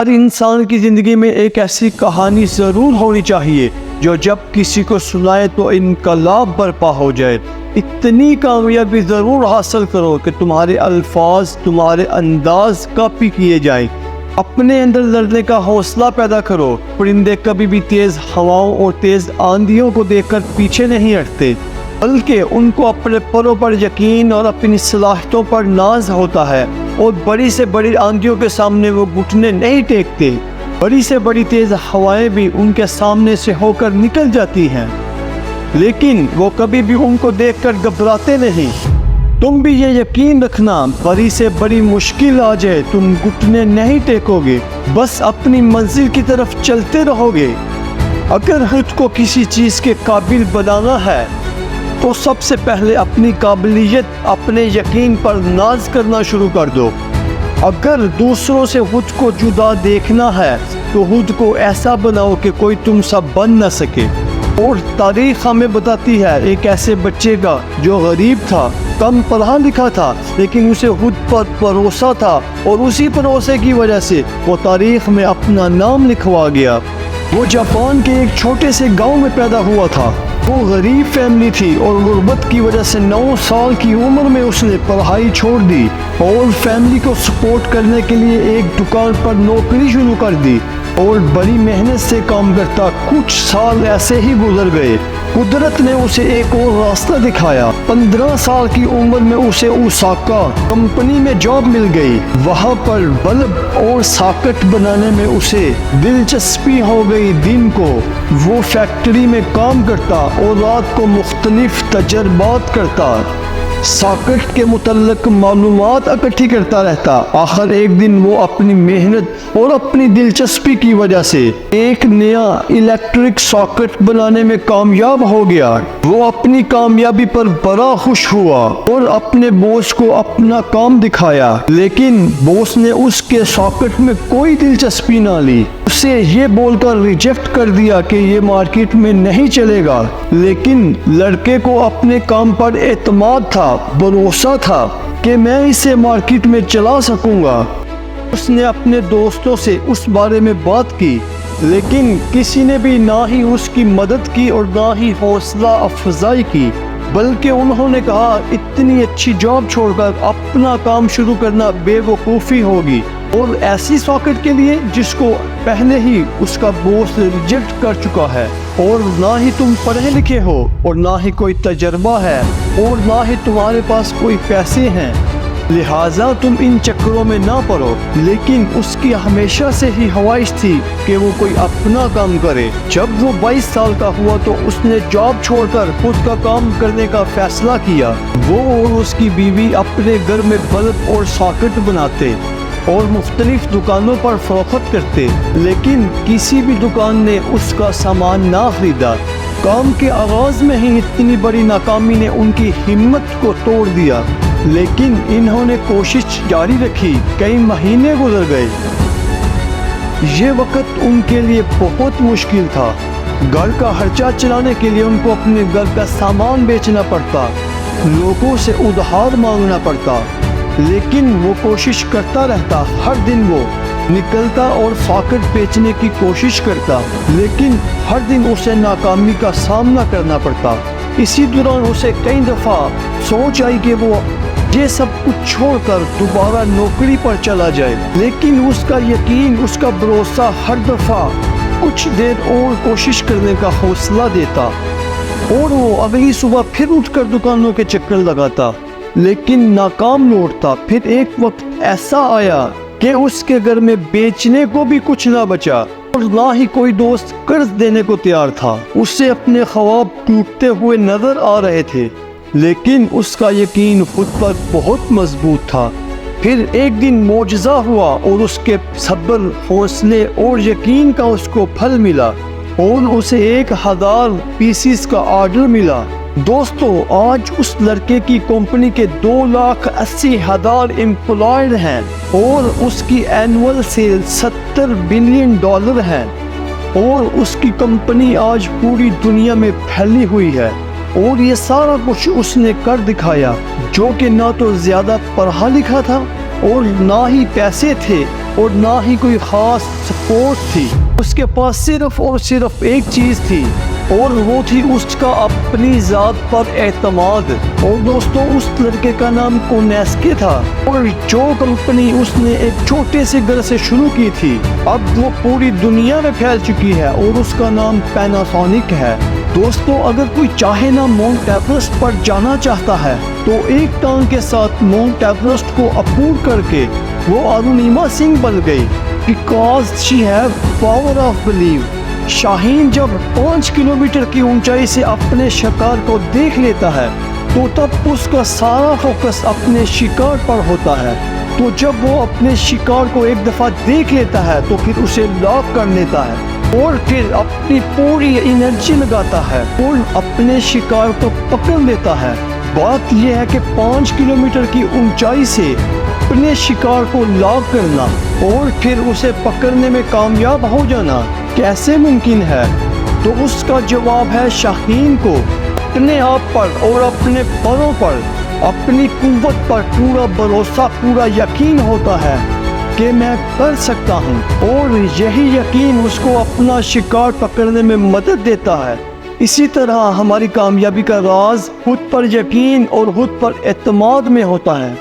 ہر انسان کی زندگی میں ایک ایسی کہانی ضرور ہونی چاہیے جو جب کسی کو سنائے تو انقلاب برپا ہو جائے۔ اتنی کامیابی ضرور حاصل کرو کہ تمہارے الفاظ، تمہارے انداز کاپی کیے جائیں۔ اپنے اندر لڑنے کا حوصلہ پیدا کرو۔ پرندے کبھی بھی تیز ہواؤں اور تیز آندھیوں کو دیکھ کر پیچھے نہیں ہٹتے، بلکہ ان کو اپنے پروں پر یقین اور اپنی صلاحیتوں پر ناز ہوتا ہے، اور بڑی سے بڑی آندھیوں کے سامنے وہ گھٹنے نہیں ٹیکتے۔ بڑی سے بڑی تیز ہوائیں بھی ان کے سامنے سے ہو کر نکل جاتی ہیں، لیکن وہ کبھی بھی ان کو دیکھ کر گھبراتے نہیں۔ تم بھی یہ یقین رکھنا، بڑی سے بڑی مشکل آ جائے تم گھٹنے نہیں ٹیکو گے، بس اپنی منزل کی طرف چلتے رہو گے۔ اگر خود کو کسی چیز کے قابل بنانا ہے تو سب سے پہلے اپنی قابلیت، اپنے یقین پر ناز کرنا شروع کر دو۔ اگر دوسروں سے خود کو جدا دیکھنا ہے تو خود کو ایسا بناؤ کہ کوئی تم سا بن نہ سکے۔ اور تاریخ ہمیں بتاتی ہے ایک ایسے بچے کا جو غریب تھا، کم پڑھا لکھا تھا، لیکن اسے خود پر بھروسہ تھا، اور اسی بھروسے کی وجہ سے وہ تاریخ میں اپنا نام لکھوا گیا۔ وہ جاپان کے ایک چھوٹے سے گاؤں میں پیدا ہوا تھا۔ وہ غریب فیملی تھی اور غربت کی وجہ سے 9 سال کی عمر میں اس نے پڑھائی چھوڑ دی اور فیملی کو سپورٹ کرنے کے لیے ایک دکان پر نوکری شروع کر دی، اور بڑی محنت سے کام کرتا کچھ سال ایسے ہی گزر گئے۔ قدرت نے اسے ایک اور راستہ دکھایا۔ 15 سال کی عمر میں اسے اوساکا کمپنی میں جاب مل گئی۔ وہاں پر بلب اور ساکٹ بنانے میں اسے دلچسپی ہو گئی۔ دن کو وہ فیکٹری میں کام کرتا اور رات کو مختلف تجربات کرتا، ساکٹ کے متعلق معلومات اکٹھی کرتا رہتا۔ آخر ایک دن وہ اپنی محنت اور اپنی دلچسپی کی وجہ سے ایک نیا الیکٹرک ساکٹ بنانے میں کامیاب ہو گیا۔ وہ اپنی کامیابی پر بڑا خوش ہوا اور اپنے باس کو اپنا کام دکھایا، لیکن باس نے اس کے ساکٹ میں کوئی دلچسپی نہ لی، اسے یہ بول کر ریجیکٹ کر دیا کہ یہ مارکیٹ میں نہیں چلے گا۔ لیکن لڑکے کو اپنے کام پر اعتماد تھا، بھروسہ تھا کہ میں اسے مارکیٹ میں چلا سکوں گا۔ اس نے اپنے دوستوں سے اس بارے میں بات کی، لیکن کسی نے بھی نہ ہی اس کی مدد کی اور نہ ہی حوصلہ افزائی کی، بلکہ انہوں نے کہا اتنی اچھی جاب چھوڑ کر اپنا کام شروع کرنا بے وقوفی ہوگی، اور ایسی ساکٹ کے لیے جس کو پہلے ہی اس کا باس ریجیکٹ کر چکا ہے، اور نہ ہی تم پڑھے لکھے ہو، اور نہ ہی کوئی تجربہ ہے، اور نہ ہی تمہارے پاس کوئی پیسے ہیں، لہٰذا تم ان چکروں میں نہ پڑو۔ لیکن اس کی ہمیشہ سے ہی خواہش تھی کہ وہ کوئی اپنا کام کرے۔ جب وہ 22 سال کا ہوا تو اس نے جاب چھوڑ کر خود کا کام کرنے کا فیصلہ کیا۔ وہ اور اس کی بیوی اپنے گھر میں بلب اور ساکٹ بناتے اور مختلف دکانوں پر فروخت کرتے، لیکن کسی بھی دکان نے اس کا سامان نہ خریدا۔ کام کے آغاز میں ہی اتنی بڑی ناکامی نے ان کی ہمت کو توڑ دیا، لیکن انہوں نے کوشش جاری رکھی۔ کئی مہینے گزر گئے۔ یہ وقت ان کے لیے بہت مشکل تھا۔ گھر کا خرچہ چلانے کے لیے ان کو اپنے گھر کا سامان بیچنا پڑتا، لوگوں سے ادھار مانگنا پڑتا، لیکن وہ کوشش کرتا رہتا۔ ہر دن وہ نکلتا اور ساکٹ بیچنے کی کوشش کرتا، لیکن ہر دن اسے ناکامی کا سامنا کرنا پڑتا۔ اسی دوران اسے کئی دفعہ سوچ آئی کہ وہ یہ سب کچھ چھوڑ کر دوبارہ نوکری پر چلا جائے، لیکن اس کا یقین، اس کا بھروسہ ہر دفعہ کچھ دیر اور کوشش کرنے کا حوصلہ دیتا، اور وہ اگلی صبح پھر اٹھ کر دکانوں کے چکر لگاتا، لیکن ناکام لوٹتا۔ پھر ایک وقت ایسا آیا کہ اس کے گھر میں بیچنے کو بھی کچھ نہ بچا، اور نہ ہی کوئی دوست قرض دینے کو تیار تھا۔ اسے اپنے خواب ٹوٹتے ہوئے نظر آ رہے تھے، لیکن اس کا یقین خود پر بہت مضبوط تھا۔ پھر ایک دن معجزہ ہوا اور اس کے صبر، حوصلے اور یقین کا اس کو پھل ملا، اور اسے 1000 پیسز کا آرڈر ملا۔ دوستو، آج اس لڑکے کی کمپنی کے 2,80,000 امپلائڈ ہیں، اور اس کی اینول سیل $70 بلین ہے، اور اس کی کمپنی آج پوری دنیا میں پھیلی ہوئی ہے، اور یہ سارا کچھ اس نے کر دکھایا، جو کہ نہ تو زیادہ پڑھا لکھا تھا اور نہ ہی پیسے تھے اور نہ ہی کوئی خاص سپورٹ تھی. اس کے پاس صرف اور صرف ایک چیز تھی اور وہ تھی اس کا اپنی ذات پر اعتماد. اور دوستوں اس لڑکے کا نام کونیسکے تھا اور جو کمپنی اس نے ایک چھوٹے سے گھر سے شروع کی تھی اب وہ پوری دنیا میں پھیل چکی ہے اور اس کا نام پیناسونک ہے. دوستوں اگر کوئی چاہے نہ ماؤنٹ ایورسٹ پر جانا چاہتا ہے تو ایک ٹانگ کے ساتھ ماؤنٹ ایورسٹ کو عبور کر کے وہ ارونیما سنگھ بن گئی. Because she have power of believe. Shaheen جب 5 کلومیٹر کی اونچائی سے اپنے شکار کو دیکھ لیتا ہے تو تب اس کا سارا فوکس اپنے شکار پر ہوتا ہے. تو جب وہ اپنے شکار کو ایک دفعہ دیکھ لیتا ہے تو پھر اسے لاک کر لیتا ہے اور پھر اپنی پوری انرجی لگاتا ہے اور اپنے شکار کو پکڑ لیتا ہے. بات یہ ہے کہ 5 کلومیٹر کی اونچائی سے اپنے شکار کو لاک کرنا اور پھر اسے پکڑنے میں کامیاب ہو جانا کیسے ممکن ہے؟ تو اس کا جواب ہے شاہین کو اپنے آپ پر اور اپنے پروں پر اپنی قوت پر پورا بھروسہ پورا یقین ہوتا ہے کہ میں کر سکتا ہوں اور یہی یقین اس کو اپنا شکار پکڑنے میں مدد دیتا ہے. اسی طرح ہماری کامیابی کا راز خود پر یقین اور خود پر اعتماد میں ہوتا ہے.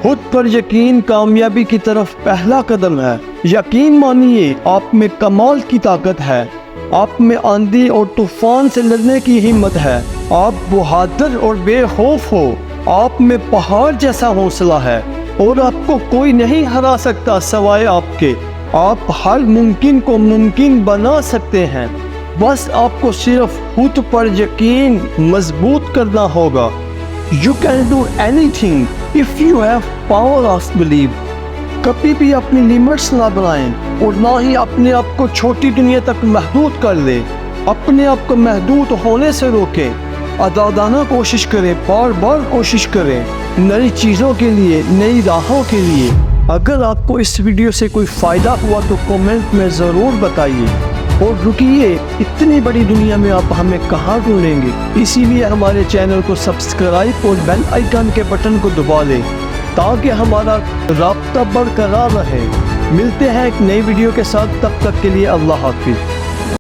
خود پر یقین کامیابی کی طرف پہلا قدم ہے. یقین مانیے آپ میں کمال کی طاقت ہے. آپ میں آندھی اور طوفان سے لڑنے کی ہمت ہے. آپ بہادر اور بے خوف ہو. آپ میں پہاڑ جیسا حوصلہ ہے اور آپ کو کوئی نہیں ہرا سکتا سوائے آپ کے. آپ ہر ممکن کو ممکن بنا سکتے ہیں. بس آپ کو صرف خود پر یقین مضبوط کرنا ہوگا. You can do anything if you have power of belief. کبھی بھی اپنی لیمٹس نہ بنائیں اور نہ ہی اپنے آپ کو چھوٹی دنیا تک محدود کر لیں. اپنے آپ کو محدود ہونے سے روکیں. عادلانہ کوشش کریں, بار بار کوشش کریں نئی چیزوں کے لیے, نئی راہوں کے لیے. اگر آپ کو اس ویڈیو سے کوئی فائدہ ہوا تو کومنٹ میں ضرور بتائیے. اور رکیے, اتنی بڑی دنیا میں آپ ہمیں کہاں ڈھونڈیں گے؟ اسی لیے ہمارے چینل کو سبسکرائب اور بیل آئیکن کے بٹن کو دبا لیں تاکہ ہمارا رابطہ برقرار رہے. ملتے ہیں ایک نئی ویڈیو کے ساتھ, تب تک کے لیے اللہ حافظ.